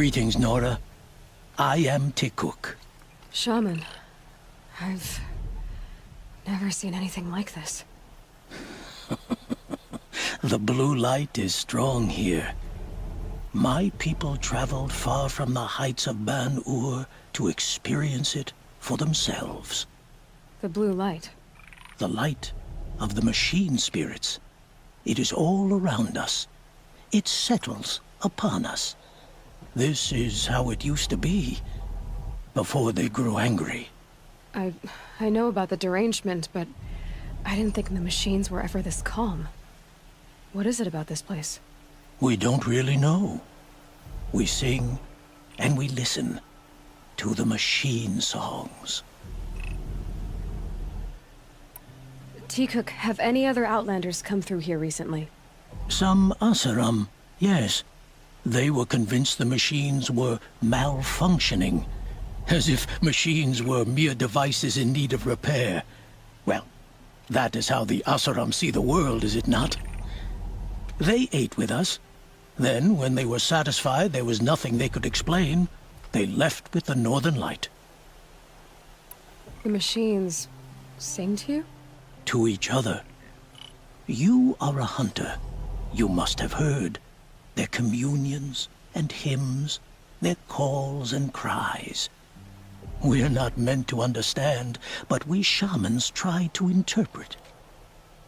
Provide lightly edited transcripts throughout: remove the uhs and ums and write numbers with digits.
Greetings, Nora. I am Tikuk. Shaman, I've never seen anything like this. The blue light is strong here. My people traveled far from the heights of Ban-Ur to experience it for themselves. The blue light. The light of the machine spirits. It is all around us. It settles upon us. This is how it used to be, before they grew angry. I know about the derangement, but I didn't think the machines were ever this calm. What is it about this place? We don't really know. We sing and we listen to the machine songs. Tikuk, have any other Outlanders come through here recently? Some Asaram, yes. They were convinced the machines were malfunctioning, as if machines were mere devices in need of repair. Well, that is how the Asaram see the world, is it not? They ate with us. Then, when they were satisfied there was nothing they could explain, they left with the Northern Light. The machines sing to you? To each other. You are a hunter. You must have heard their communions and hymns, their calls and cries. We're not meant to understand, but we shamans try to interpret.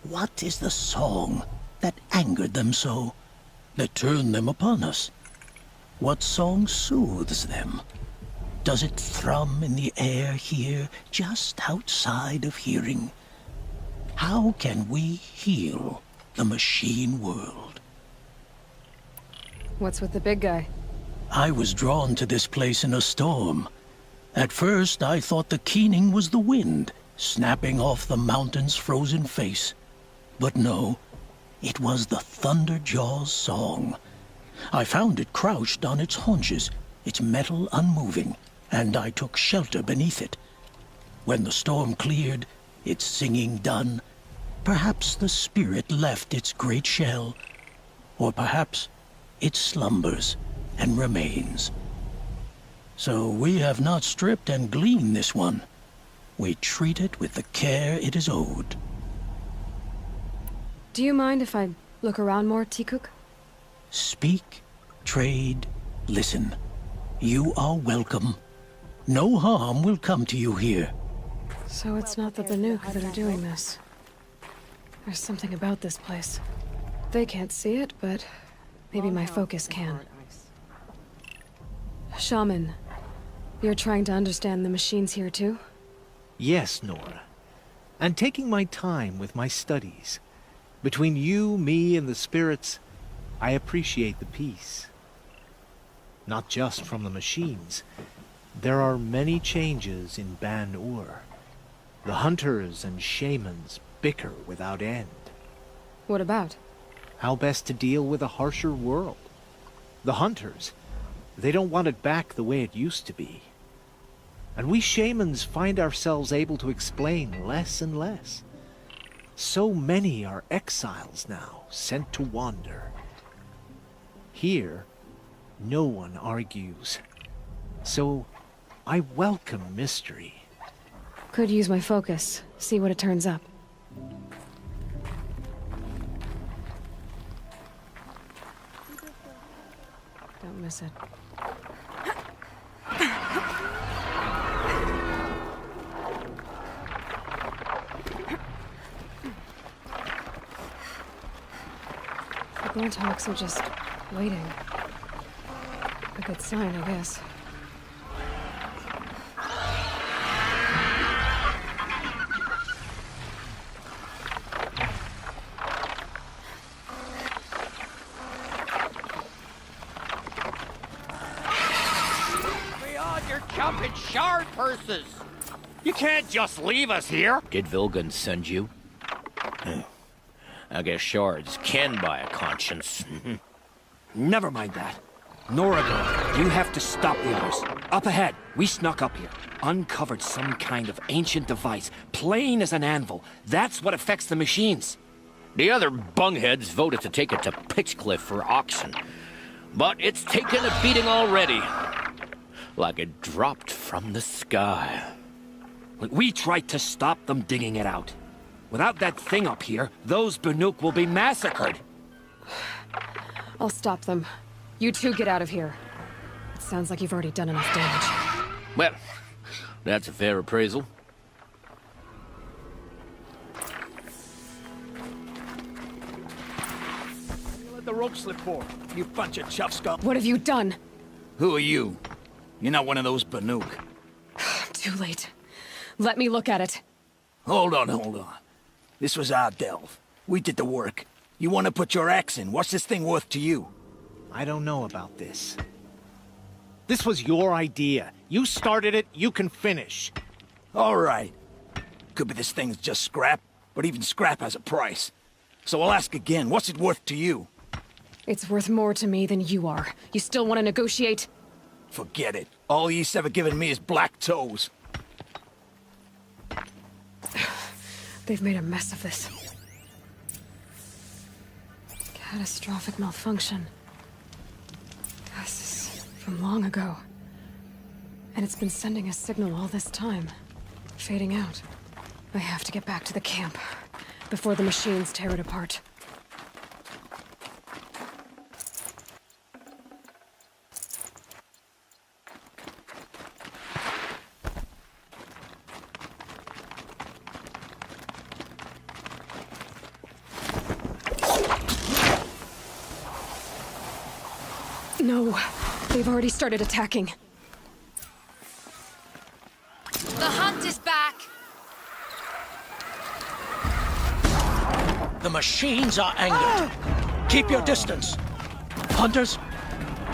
What is the song that angered them so, that turned them upon us? What song soothes them? Does it thrum in the air here, just outside of hearing? How can we heal the machine world? What's with the big guy? I was drawn to this place in a storm. At first, I thought the keening was the wind, snapping off the mountain's frozen face. But no, it was the Thunderjaw's song. I found it crouched on its haunches, its metal unmoving, and I took shelter beneath it. When the storm cleared, its singing done, perhaps the spirit left its great shell, or perhaps it slumbers and remains. So we have not stripped and gleaned this one. We treat it with the care it is owed. Do you mind if I look around more, Tikuk? Speak, trade, listen. You are welcome. No harm will come to you here. So it's not the Banuk that are doing this. There's something about this place. They can't see it, but maybe my focus can. Shaman, you're trying to understand the machines here too? Yes, Nora. And taking my time with my studies. Between you, me, and the spirits, I appreciate the peace. Not just from the machines. There are many changes in Ban-Ur. The hunters and shamans bicker without end. What about? How best to deal with a harsher world. The hunters, they don't want it back the way it used to be. And we shamans find ourselves able to explain less and less. So many are exiles now, sent to wander. Here, no one argues. So, I welcome mystery. Could use my focus, see what it turns up. Don't miss it. The Blanthawks are just waiting. A good sign, I guess. You're jumping shard purses! You can't just leave us here! Did Vilgun send you? I guess shards can buy a conscience. Never mind that. Noragon, you have to stop the others. Up ahead, we snuck up here. Uncovered some kind of ancient device, plain as an anvil. That's what affects the machines. The other bungheads voted to take it to Pitchcliff for auction. But it's taken a beating already. Like it dropped from the sky. We tried to stop them digging it out. Without that thing up here, those Banuk will be massacred. I'll stop them. You two get out of here. It sounds like you've already done enough damage. Well, that's a fair appraisal. Let the rope slip forward, you bunch of chuff scum. What have you done? Who are you? You're not one of those Banuk. Too late. Let me look at it. Hold on. This was our delve. We did the work. You want to put your axe in? What's this thing worth to you? I don't know about this. This was your idea. You started it, you can finish. All right. Could be this thing's just scrap, but even scrap has a price. So I'll ask again, what's it worth to you? It's worth more to me than you are. You still want to negotiate? Forget it. All he's ever given me is black toes. They've made a mess of this. Catastrophic malfunction. This is from long ago. And it's been sending a signal all this time. Fading out. I have to get back to the camp before the machines tear it apart. No, they've already started attacking. The hunt is back! The machines are angered. Keep your distance. Hunters,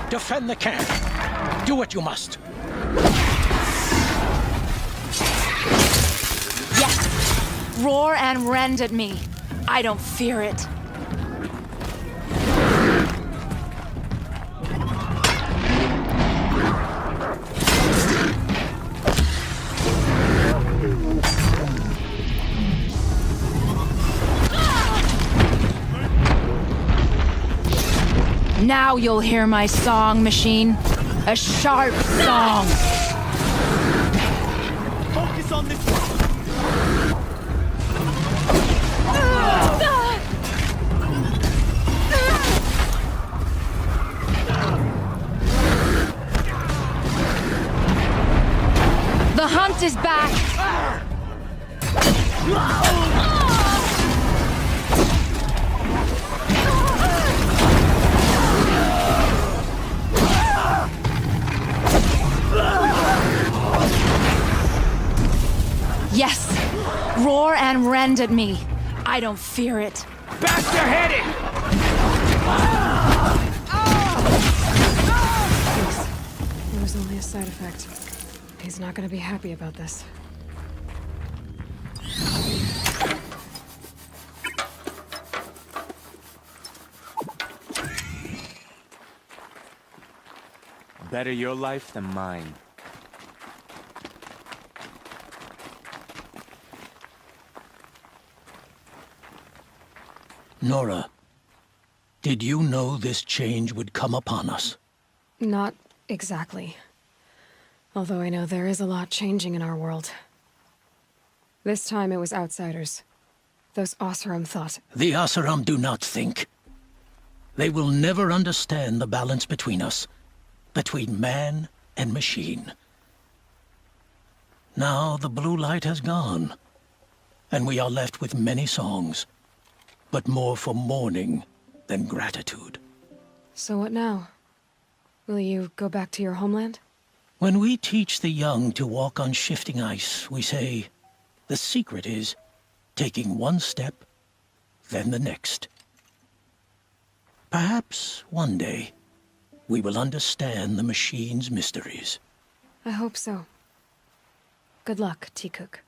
defend the camp. Do what you must. Yes! Roar and rend at me. I don't fear it. Now you'll hear my song, machine. A sharp song. Focus on this one. The hunt is back. Yes! Roar and rend at me. I don't fear it. Bastard heading! It was only a side effect. He's not gonna be happy about this. Better your life than mine. Nora, did you know this change would come upon us? Not exactly. Although I know there is a lot changing in our world. This time it was outsiders. Those Oseram thought. The Oseram do not think. They will never understand the balance between us, between man and machine. Now the blue light has gone, and we are left with many songs, but more for mourning than gratitude. So what now? Will you go back to your homeland? When we teach the young to walk on shifting ice, we say, the secret is taking one step, then the next. Perhaps one day, we will understand the machine's mysteries. I hope so. Good luck, T-Cook.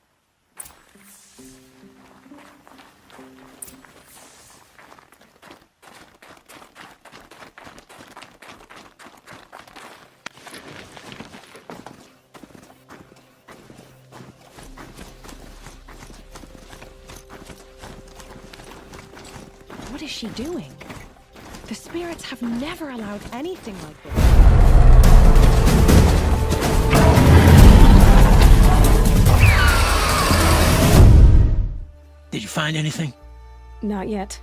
What is she doing? The spirits have never allowed anything like this. Did you find anything? Not yet.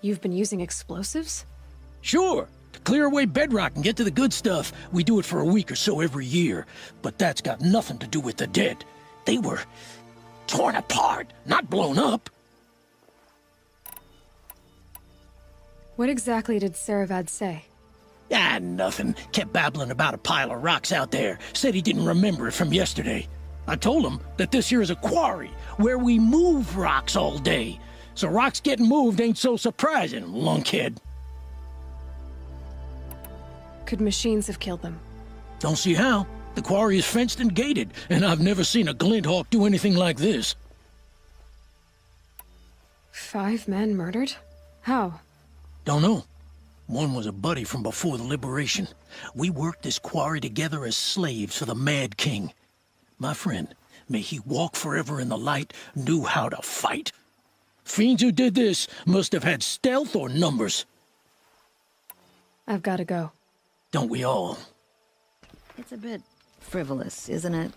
You've been using explosives? Sure. To clear away bedrock and get to the good stuff, we do it for a week or so every year. But that's got nothing to do with the dead. They were torn apart, not blown up. What exactly did Saravad say? Ah, nothing. Kept babbling about a pile of rocks out there. Said he didn't remember it from yesterday. I told him that this here is a quarry, where we move rocks all day. So rocks getting moved ain't so surprising, lunkhead. Could machines have killed them? Don't see how. The quarry is fenced and gated, and I've never seen a Glinthawk do anything like this. 5 men murdered? How? Don't know. One was a buddy from before the liberation. We worked this quarry together as slaves for the Mad King. My friend, may he walk forever in the light, knew how to fight. Fiends who did this must have had stealth or numbers. I've got to go. Don't we all? It's a bit frivolous, isn't it?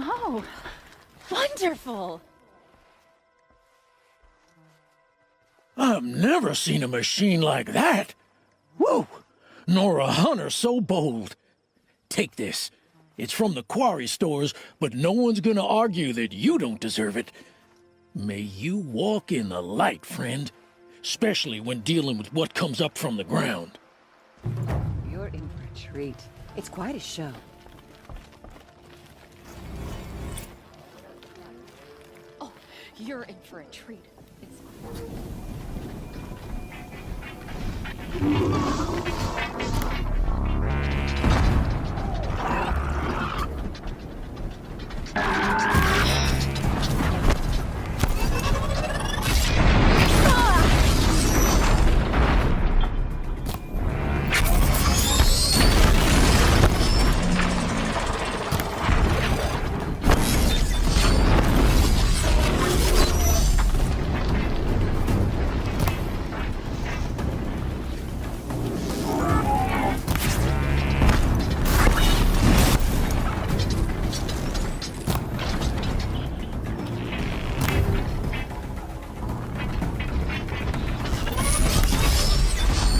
Oh, wonderful! I've never seen a machine like that. Whoa! Nor a hunter so bold. Take this. It's from the quarry stores, but no one's gonna argue that you don't deserve it. May you walk in the light, friend. Especially when dealing with what comes up from the ground. You're in for a treat. It's quite a show. Oh, you're in for a treat. It's...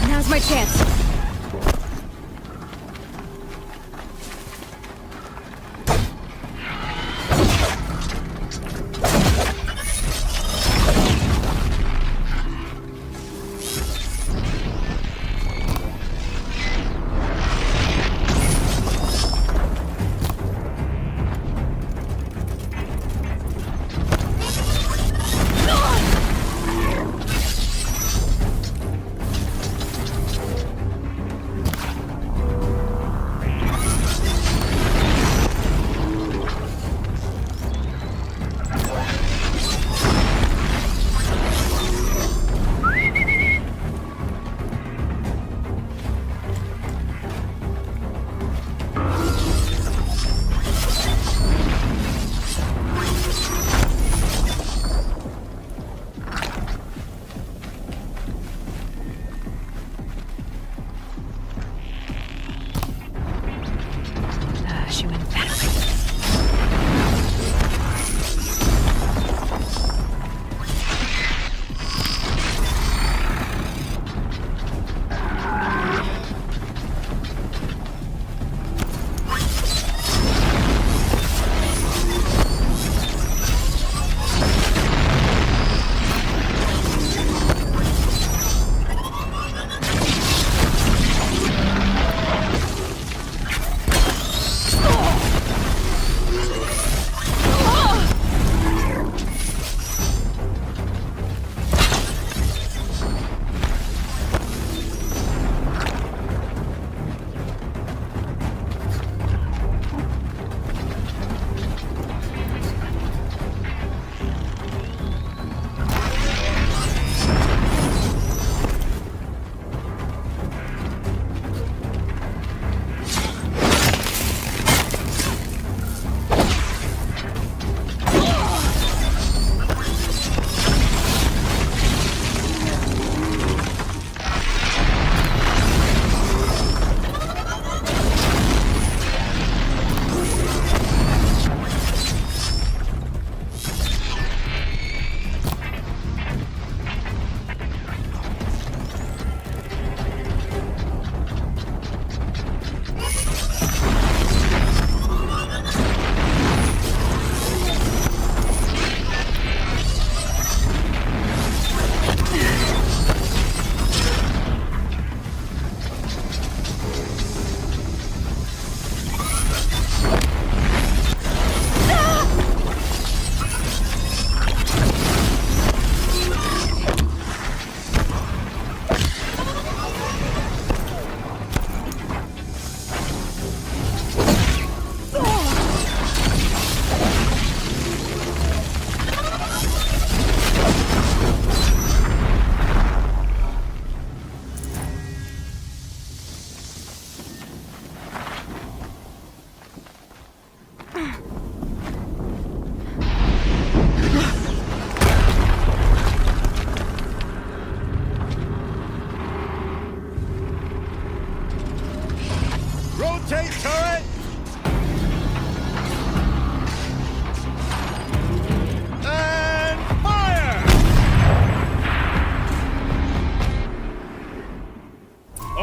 Now's my chance.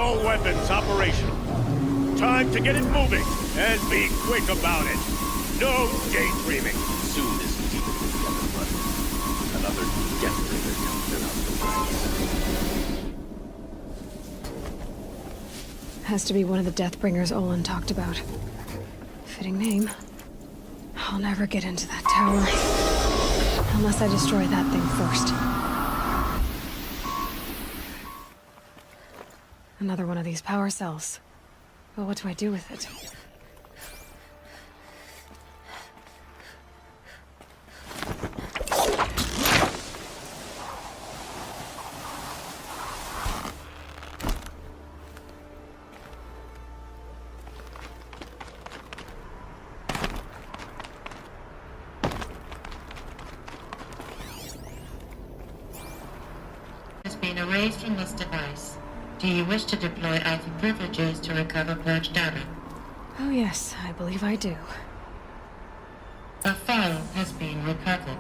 All weapons operational. Time to get it moving, and be quick about it. No daydreaming. Soon as deep together, but another death bringer comes out the ranks. Has to be one of the Deathbringers Olin talked about. Fitting name. I'll never get into that tower. Unless I destroy that thing first. Another one of these power cells. Well, what do I do with it? Has been erased from this device. Do you wish to deploy item privileges to recover purged data? Oh yes, I believe I do. A file has been recovered.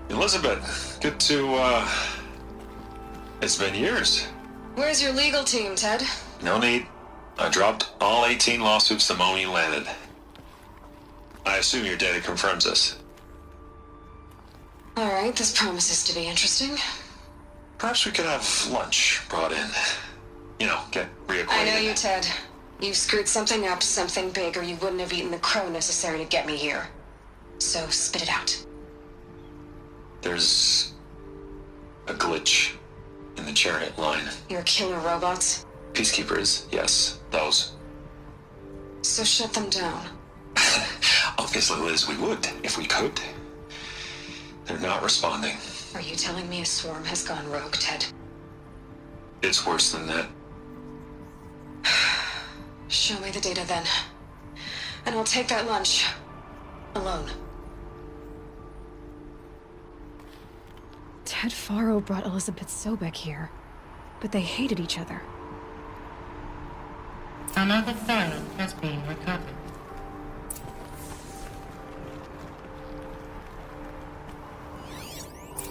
Elizabeth, good to, it's been years. Where's your legal team, Ted? No need. I dropped all 18 lawsuits the moment you landed. I assume your data confirms this. All right, this promises to be interesting. Perhaps we could have lunch brought in. You know, get reacquainted. I know you, Ted. You screwed something up, something big, or you wouldn't have eaten the crow necessary to get me here. So spit it out. There's a glitch in the chariot line. Your killer robots? Peacekeepers, yes, those. So shut them down. Obviously, Liz, we would, if we could. They're not responding. Are you telling me a swarm has gone rogue, Ted? It's worse than that. Show me the data then. And I'll take that lunch. Alone. Ted Faro brought Elizabeth Sobek here, but they hated each other. Another file has been recovered.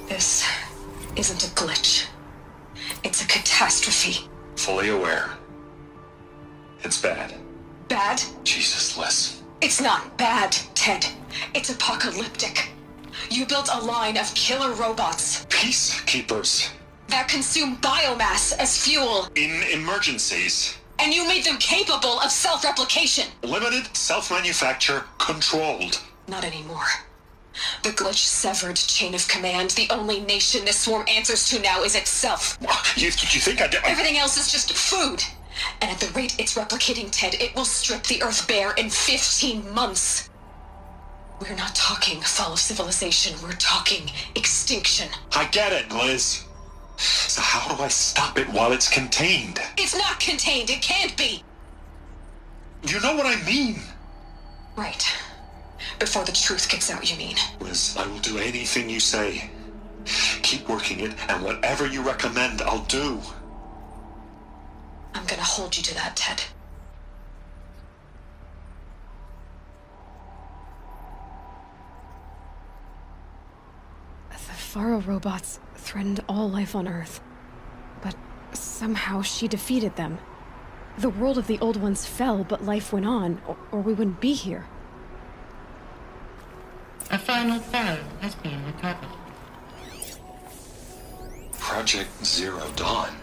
This isn't a glitch. It's a catastrophe. Fully aware. It's bad. Bad? Jesus, Liz. It's not bad, Ted. It's apocalyptic. You built a line of killer robots. Peacekeepers. That consume biomass as fuel. In emergencies. And you made them capable of self-replication. Limited, self-manufacture, controlled. Not anymore. The glitch severed chain of command. The only nation this swarm answers to now is itself. You think I did? Everything else is just food. And at the rate it's replicating, Ted, it will strip the Earth bare in 15 months. We're not talking fall of civilization. We're talking extinction. I get it, Liz. So how do I stop it while it's contained? It's not contained. It can't be. You know what I mean. Right. Before the truth gets out, you mean? Liz, I will do anything you say. Keep working it, and whatever you recommend, I'll do. I'm gonna hold you to that, Ted. The Faro robots threatened all life on Earth. But somehow she defeated them. The world of the old ones fell, but life went on, or we wouldn't be here. A final file has been recovered. Project Zero Dawn.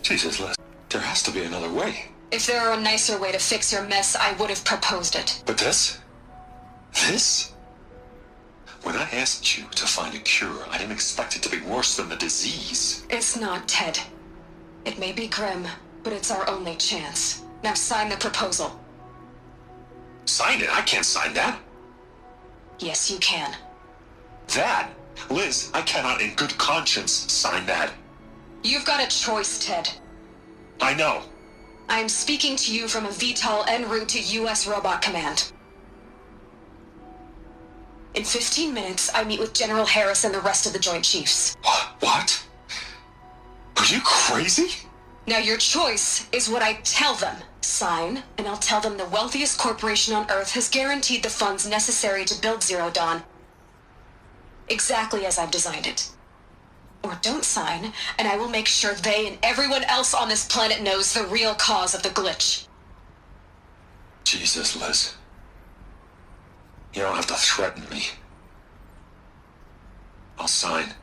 Jesus, Liz, there has to be another way. If there were a nicer way to fix your mess, I would have proposed it. But this? This? When I asked you to find a cure, I didn't expect it to be worse than the disease. It's not, Ted. It may be grim, but it's our only chance. Now sign the proposal. Sign it? I can't sign that. Yes, you can. That? Liz, I cannot in good conscience sign that. You've got a choice, Ted. I know. I am speaking to you from a VTOL en route to U.S. Robot Command. In 15 minutes, I meet with General Harris and the rest of the Joint Chiefs. What? Are you crazy? Now your choice is what I tell them. Sign, and I'll tell them the wealthiest corporation on Earth has guaranteed the funds necessary to build Zero Dawn. Exactly as I've designed it. Or don't sign, and I will make sure they and everyone else on this planet knows the real cause of the glitch. Jesus, Liz. You don't have to threaten me. I'll sign.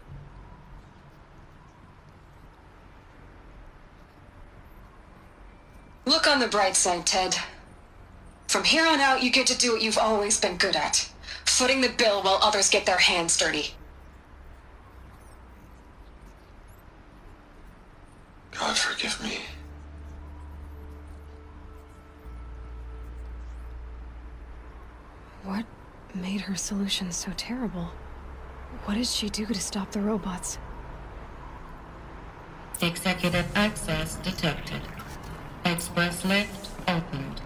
Look on the bright side, Ted. From here on out, you get to do what you've always been good at. Footing the bill while others get their hands dirty. God forgive me. What made her solution so terrible? What did she do to stop the robots? Executive access detected. Express lift opened.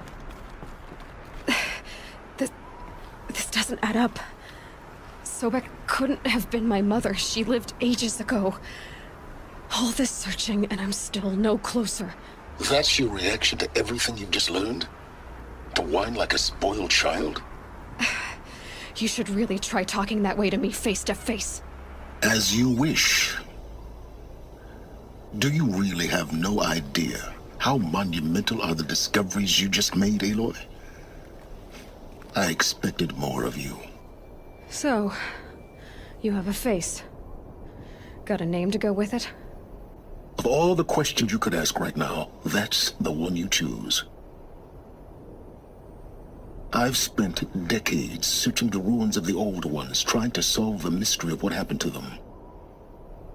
This doesn't add up. Sobek couldn't have been my mother. She lived ages ago. All this searching, and I'm still no closer. That's your reaction to everything you've just learned? To whine like a spoiled child? You should really try talking that way to me face to face. As you wish. Do you really have no idea how monumental are the discoveries you just made, Aloy? I expected more of you. So, you have a face. Got a name to go with it? Of all the questions you could ask right now, that's the one you choose. I've spent decades searching the ruins of the old ones, trying to solve the mystery of what happened to them.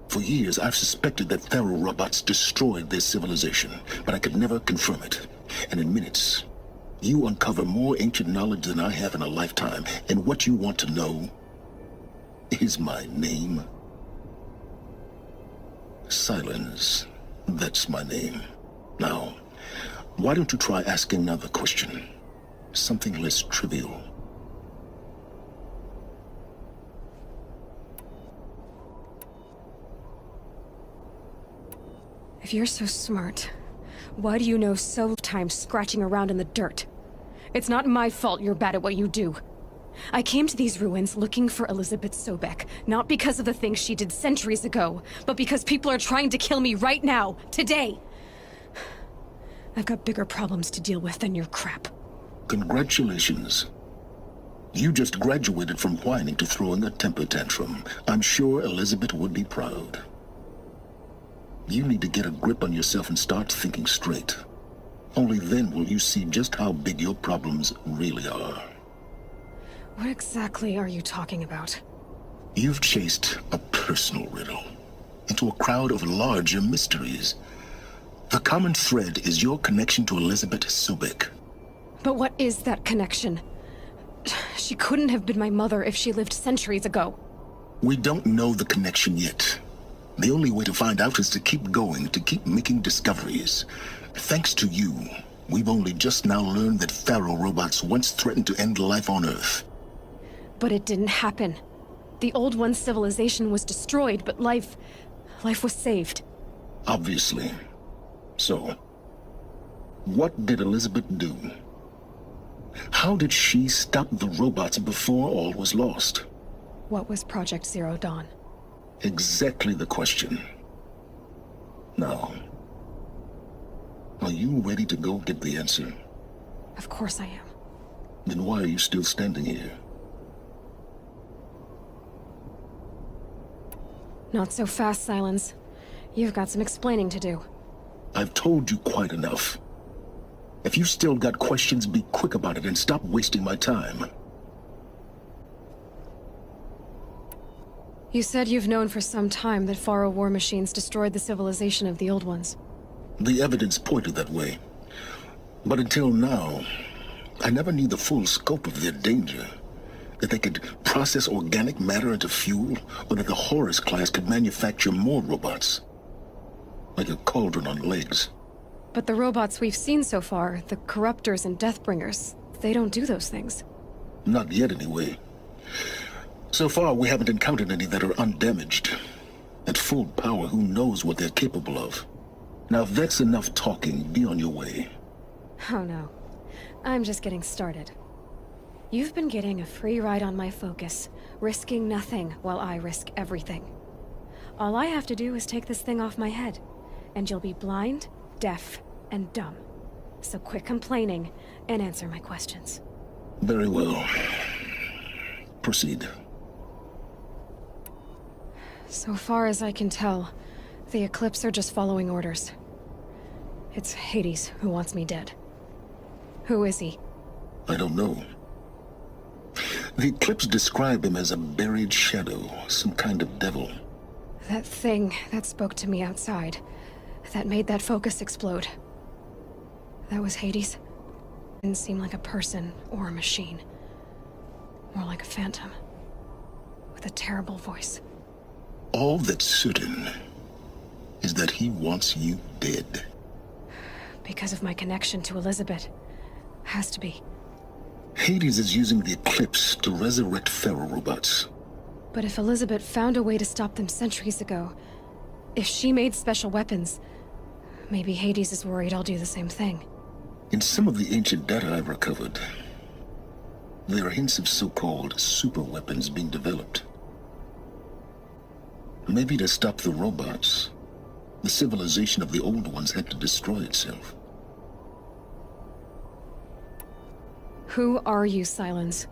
For years, I've suspected that Thero robots destroyed their civilization, but I could never confirm it. And in minutes, you uncover more ancient knowledge than I have in a lifetime, and what you want to know is my name. Silence. That's my name. Now, why don't you try asking another question? Something less trivial. If you're so smart, why do you know so time scratching around in the dirt? It's not my fault you're bad at what you do. I came to these ruins looking for Elizabeth Sobek, not because of the things she did centuries ago, but because people are trying to kill me right now, today. I've got bigger problems to deal with than your crap. Congratulations. You just graduated from whining to throwing a temper tantrum. I'm sure Elizabeth would be proud. You need to get a grip on yourself and start thinking straight. Only then will you see just how big your problems really are. What exactly are you talking about? You've chased a personal riddle into a crowd of larger mysteries. The common thread is your connection to Elizabeth Sobek. But what is that connection? She couldn't have been my mother if she lived centuries ago. We don't know the connection yet. The only way to find out is to keep going, to keep making discoveries. Thanks to you, we've only just now learned that Thero robots once threatened to end life on Earth. But it didn't happen. The Old One's civilization was destroyed, but life was saved. Obviously. So, what did Elizabeth do? How did she stop the robots before all was lost? What was Project Zero Dawn? Exactly the question. Now, are you ready to go get the answer? Of course I am. Then why are you still standing here? Not so fast, Silence. You've got some explaining to do. I've told you quite enough. If you still got questions, be quick about it and stop wasting my time. You said you've known for some time that Faro war machines destroyed the civilization of the Old Ones. The evidence pointed that way. But until now, I never knew the full scope of their danger. That they could process organic matter into fuel, or that the Horus class could manufacture more robots. Like a cauldron on legs. But the robots we've seen so far, the Corruptors and Deathbringers, they don't do those things. Not yet, anyway. So far, we haven't encountered any that are undamaged. At full power, who knows what they're capable of? Now that's enough talking. Be on your way. Oh no. I'm just getting started. You've been getting a free ride on my focus, risking nothing while I risk everything. All I have to do is take this thing off my head, and you'll be blind, deaf, and dumb. So quit complaining and answer my questions. Very well. Proceed. So far as I can tell, the Eclipse are just following orders. It's Hades who wants me dead. Who is he? I don't know. The Eclipse describe him as a buried shadow, some kind of devil. That thing that spoke to me outside, that made that focus explode. That was Hades. Didn't seem like a person or a machine. More like a phantom. With a terrible voice. All that's certain is that he wants you dead. Because of my connection to Elizabeth. Has to be. Hades is using the Eclipse to resurrect feral robots. But if Elizabeth found a way to stop them centuries ago, if she made special weapons, maybe Hades is worried I'll do the same thing. In some of the ancient data I've recovered, there are hints of so-called super weapons being developed. Maybe to stop the robots, the civilization of the old ones had to destroy itself. Who are you, Silence?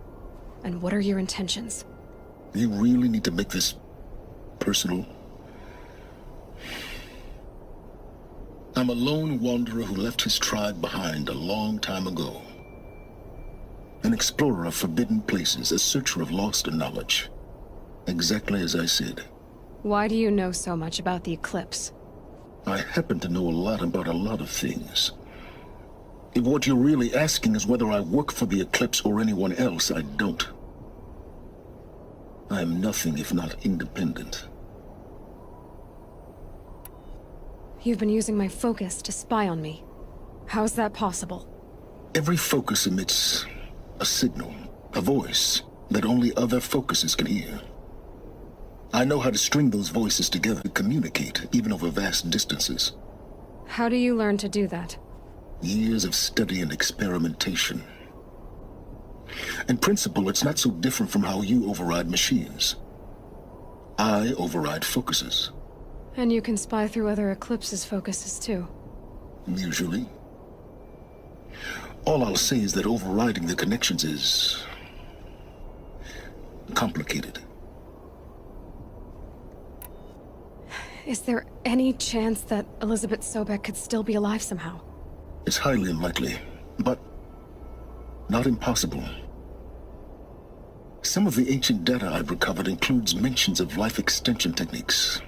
And what are your intentions? You really need to make this personal? I'm a lone wanderer who left his tribe behind a long time ago. An explorer of forbidden places, a searcher of lost knowledge. Exactly as I said. Why do you know so much about the Eclipse? I happen to know a lot about a lot of things. If what you're really asking is whether I work for the Eclipse or anyone else, I don't. I am nothing if not independent. You've been using my focus to spy on me. How's that possible? Every focus emits a signal, a voice, that only other focuses can hear. I know how to string those voices together to communicate, even over vast distances. How do you learn to do that? Years of study and experimentation. In principle, it's not so different from how you override machines. I override focuses. And you can spy through other Eclipse's focuses too. Usually. All I'll say is that overriding the connections is complicated. Is there any chance that Elizabeth Sobek could still be alive somehow? It's highly unlikely, but not impossible. Some of the ancient data I've recovered includes mentions of life extension techniques.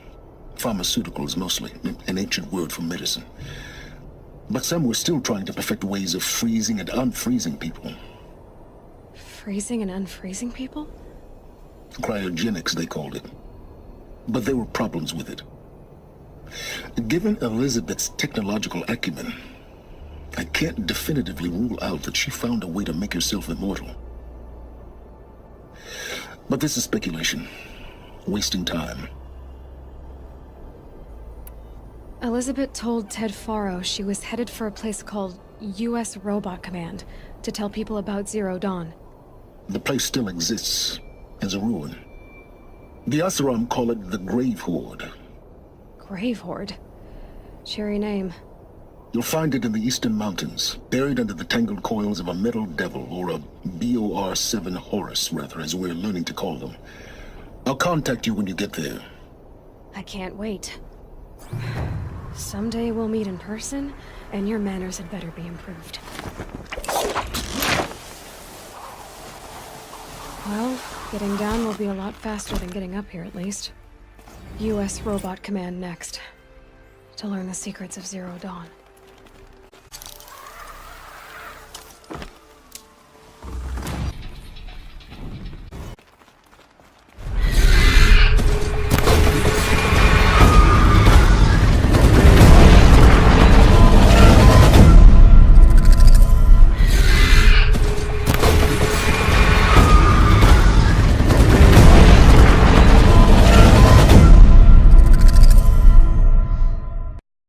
Pharmaceuticals, mostly, an ancient word for medicine. But some were still trying to perfect ways of freezing and unfreezing people. Freezing and unfreezing people? Cryogenics, they called it. But there were problems with it. Given Elizabeth's technological acumen, I can't definitively rule out that she found a way to make herself immortal. But this is speculation. Wasting time. Elizabeth told Ted Faro she was headed for a place called U.S. Robot Command to tell people about Zero Dawn. The place still exists, as a ruin. The Asaram call it the Grave Horde. Grave Horde? Cheery name. You'll find it in the Eastern Mountains, buried under the tangled coils of a metal devil, or a BOR-7 Horus, rather, as we're learning to call them. I'll contact you when you get there. I can't wait. Someday we'll meet in person, and your manners had better be improved. Well, getting down will be a lot faster than getting up here, at least. U.S. Robot Command next. To learn the secrets of Zero Dawn.